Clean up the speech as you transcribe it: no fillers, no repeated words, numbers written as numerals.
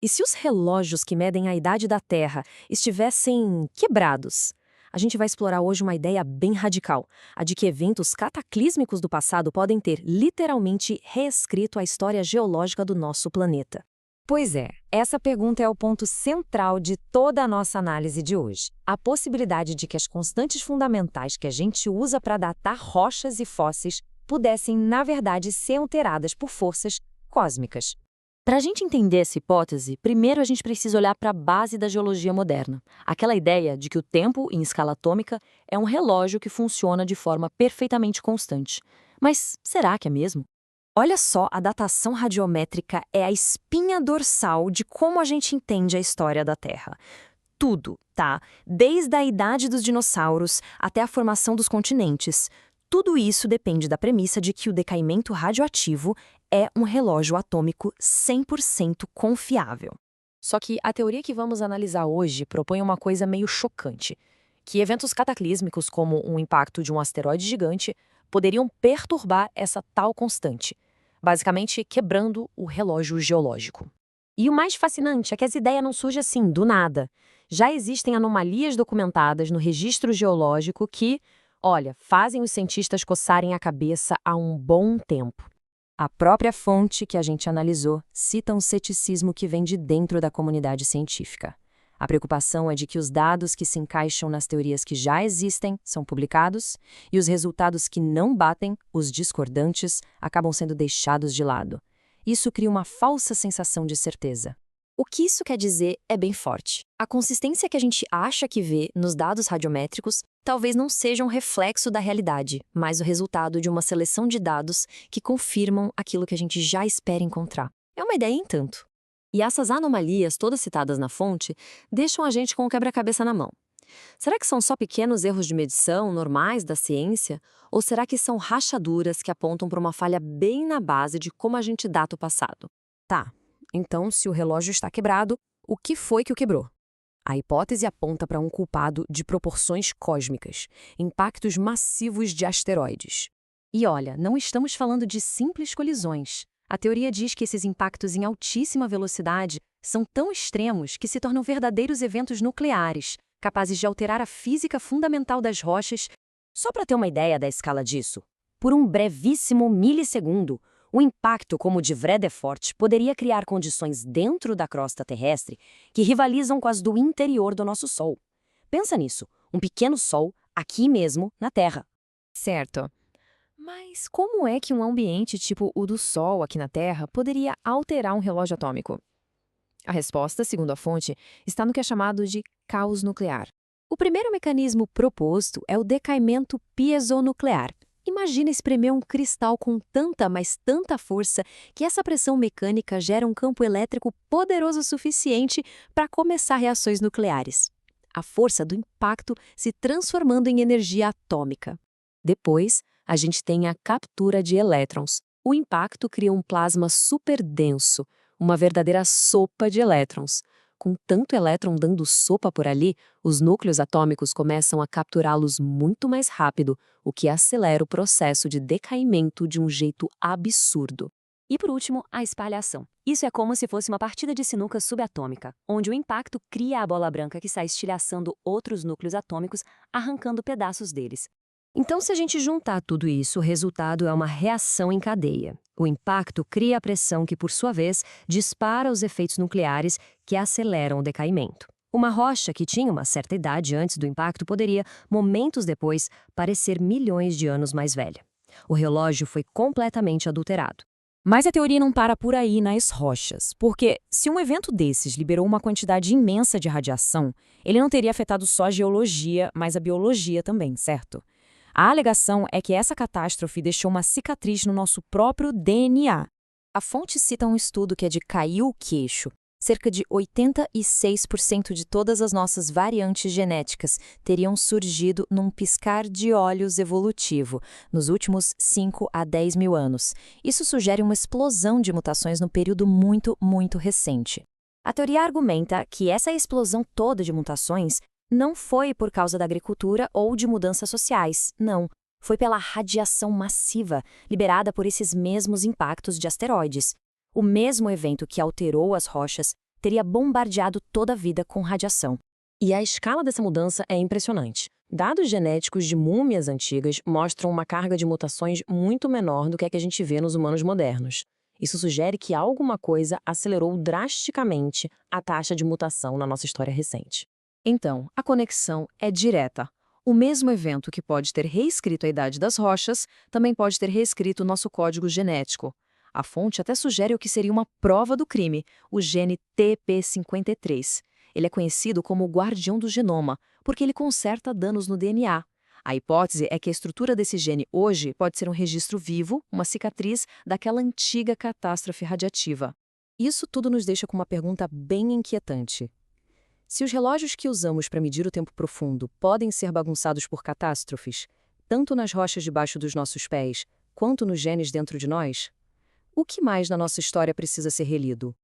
E se os relógios que medem a idade da Terra estivessem quebrados? A gente vai explorar hoje uma ideia bem radical, a de que eventos cataclísmicos do passado podem ter literalmente reescrito a história geológica do nosso planeta. Pois é, essa pergunta é o ponto central de toda a nossa análise de hoje. A possibilidade de que as constantes fundamentais que a gente usa para datar rochas e fósseis pudessem, na verdade, ser alteradas por forças cósmicas. Para a gente entender essa hipótese, primeiro a gente precisa olhar para a base da geologia moderna. Aquela ideia de que o tempo, em escala atômica, é um relógio que funciona de forma perfeitamente constante. Mas será que é mesmo? Olha só, a datação radiométrica é a espinha dorsal de como a gente entende a história da Terra. Tudo, tá? Desde a idade dos dinossauros até a formação dos continentes. Tudo isso depende da premissa de que o decaimento radioativo é um relógio atômico 100% confiável. Só que a teoria que vamos analisar hoje propõe uma coisa meio chocante, que eventos cataclísmicos como um impacto de um asteroide gigante poderiam perturbar essa tal constante, basicamente quebrando o relógio geológico. E o mais fascinante é que essa ideia não surge assim, do nada. Já existem anomalias documentadas no registro geológico que, olha, fazem os cientistas coçarem a cabeça há um bom tempo. A própria fonte que a gente analisou cita um ceticismo que vem de dentro da comunidade científica. A preocupação é de que os dados que se encaixam nas teorias que já existem são publicados e os resultados que não batem, os discordantes, acabam sendo deixados de lado. Isso cria uma falsa sensação de certeza. O que isso quer dizer é bem forte. A consistência que a gente acha que vê nos dados radiométricos talvez não seja um reflexo da realidade, mas o resultado de uma seleção de dados que confirmam aquilo que a gente já espera encontrar. É uma ideia em tanto. E essas anomalias, todas citadas na fonte, deixam a gente com o quebra-cabeça na mão. Será que são só pequenos erros de medição normais da ciência? Ou será que são rachaduras que apontam para uma falha bem na base de como a gente data o passado? Tá. Então, se o relógio está quebrado, o que foi que o quebrou? A hipótese aponta para um culpado de proporções cósmicas, impactos massivos de asteroides. E olha, não estamos falando de simples colisões. A teoria diz que esses impactos em altíssima velocidade são tão extremos que se tornam verdadeiros eventos nucleares, capazes de alterar a física fundamental das rochas. Só para ter uma ideia da escala disso, por um brevíssimo milissegundo, o impacto como o de Vredefort poderia criar condições dentro da crosta terrestre que rivalizam com as do interior do nosso Sol. Pensa nisso, um pequeno Sol aqui mesmo na Terra. Certo. Mas como é que um ambiente tipo o do Sol aqui na Terra poderia alterar um relógio atômico? A resposta, segundo a fonte, está no que é chamado de caos nuclear. O primeiro mecanismo proposto é o decaimento piezonuclear. Imagina espremer um cristal com tanta, mas tanta força que essa pressão mecânica gera um campo elétrico poderoso o suficiente para começar reações nucleares. A força do impacto se transformando em energia atômica. Depois, a gente tem a captura de elétrons. O impacto cria um plasma superdenso, uma verdadeira sopa de elétrons. Com tanto elétron dando sopa por ali, os núcleos atômicos começam a capturá-los muito mais rápido, o que acelera o processo de decaimento de um jeito absurdo. E por último, a espalhação. Isso é como se fosse uma partida de sinuca subatômica, onde o impacto cria a bola branca que sai estilhaçando outros núcleos atômicos, arrancando pedaços deles. Então, se a gente juntar tudo isso, o resultado é uma reação em cadeia. O impacto cria a pressão que, por sua vez, dispara os efeitos nucleares que aceleram o decaimento. Uma rocha que tinha uma certa idade antes do impacto poderia, momentos depois, parecer milhões de anos mais velha. O relógio foi completamente adulterado. Mas a teoria não para por aí nas rochas, porque se um evento desses liberou uma quantidade imensa de radiação, ele não teria afetado só a geologia, mas a biologia também, certo? A alegação é que essa catástrofe deixou uma cicatriz no nosso próprio DNA. A fonte cita um estudo que é de cair o queixo. Cerca de 86% de todas as nossas variantes genéticas teriam surgido num piscar de olhos evolutivo, nos últimos 5 a 10 mil anos. Isso sugere uma explosão de mutações no período muito, muito recente. A teoria argumenta que essa explosão toda de mutações não foi por causa da agricultura ou de mudanças sociais, não. Foi pela radiação massiva liberada por esses mesmos impactos de asteroides. O mesmo evento que alterou as rochas teria bombardeado toda a vida com radiação. E a escala dessa mudança é impressionante. Dados genéticos de múmias antigas mostram uma carga de mutações muito menor do que a gente vê nos humanos modernos. Isso sugere que alguma coisa acelerou drasticamente a taxa de mutação na nossa história recente. Então, a conexão é direta. O mesmo evento que pode ter reescrito a idade das rochas também pode ter reescrito o nosso código genético. A fonte até sugere o que seria uma prova do crime, o gene TP53. Ele é conhecido como o guardião do genoma, porque ele conserta danos no DNA. A hipótese é que a estrutura desse gene hoje pode ser um registro vivo, uma cicatriz daquela antiga catástrofe radiativa. Isso tudo nos deixa com uma pergunta bem inquietante. Se os relógios que usamos para medir o tempo profundo podem ser bagunçados por catástrofes, tanto nas rochas debaixo dos nossos pés, quanto nos genes dentro de nós, o que mais na nossa história precisa ser relido?